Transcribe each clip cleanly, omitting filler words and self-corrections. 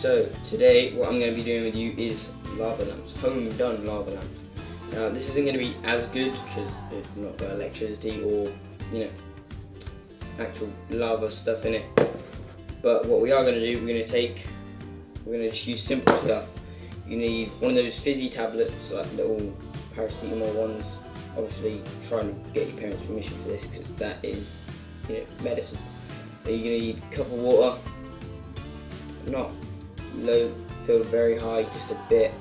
So today what I'm going to be doing with you is lava lamps, home done lava lamps. Now this isn't going to be as good because there's not got electricity or actual lava stuff in it. But what we are going to do, we're going to just use simple stuff. You need one of those fizzy tablets, like little paracetamol ones. Obviously try and get your parents' permission for this because that is medicine. Then you're going to need a cup of water, not low, filled very high, just a bit.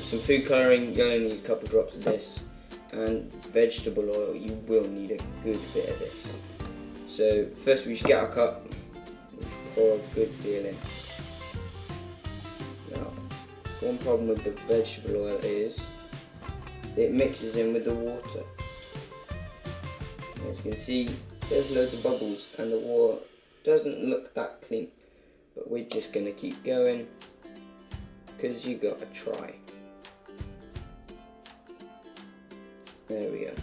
Some food colouring, you only need a couple of drops of this, and vegetable oil, you will need a good bit of this. So first we just get our cup, we just pour a good deal in. Now, one problem with the vegetable oil is it mixes in with the water. As you can see, there's loads of bubbles and the water doesn't look that clean. But we're just going to keep going because you got to try. There we go.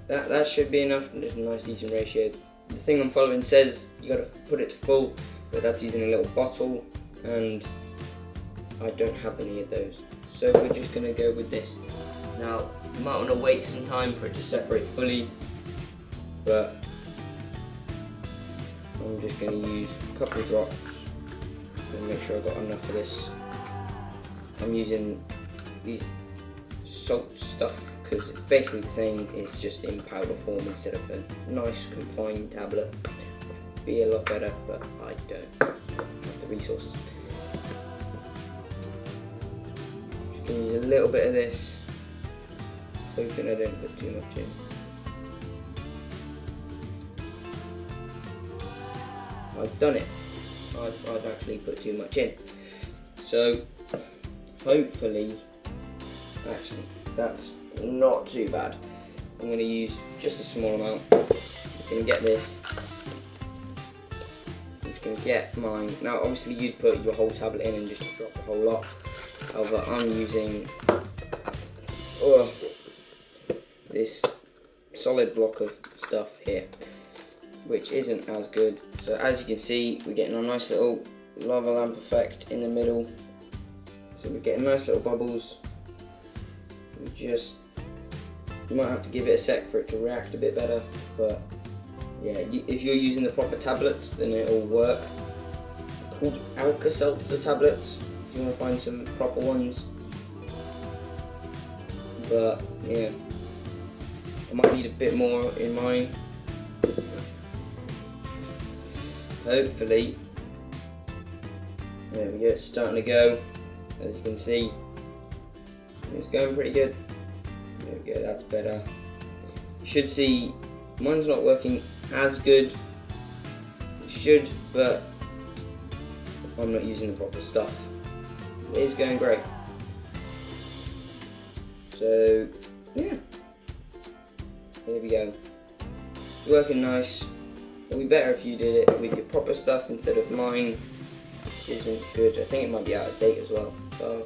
That should be enough. There's a nice decent ratio. The thing I'm following says you got to put it to full, but that's using a little bottle and I don't have any of those. So we're just going to go with this. Now you might want to wait some time for it to separate fully, but I'm just going to use a couple of drops and make sure I've got enough of this. I'm using these salt stuff because it's basically the same, it's just in powder form instead of a nice confined tablet. Be a lot better, but I don't have the resources. Just going to use a little bit of this, hoping I don't put too much in. I've done it. I've actually put too much in. So hopefully, actually that's not too bad. I'm going to use just a small amount. I'm going to get this. I'm just going to get mine. Now obviously you'd put your whole tablet in and just drop the whole lot. However, I'm using this solid block of stuff here, which isn't as good. So as you can see, we're getting a nice little lava lamp effect in the middle. So we're getting nice little bubbles. You might have to give it a sec for it to react a bit better, but yeah, if you're using the proper tablets, then it'll work. They're called Alka-Seltzer tablets, if you want to find some proper ones. But yeah, I might need a bit more in mine. Hopefully, there we go, it's starting to go, as you can see, it's going pretty good. There we go, that's better. You should see, mine's not working as good, it should, but I'm not using the proper stuff. It is going great. So, yeah, there we go, it's working nice. It would be better if you did it with your proper stuff instead of mine, which isn't good. I think it might be out of date as well. So,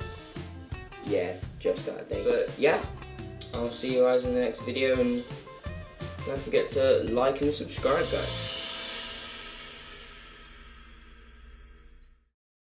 yeah, just out of date. But yeah, I'll see you guys in the next video, and don't forget to like and subscribe, guys.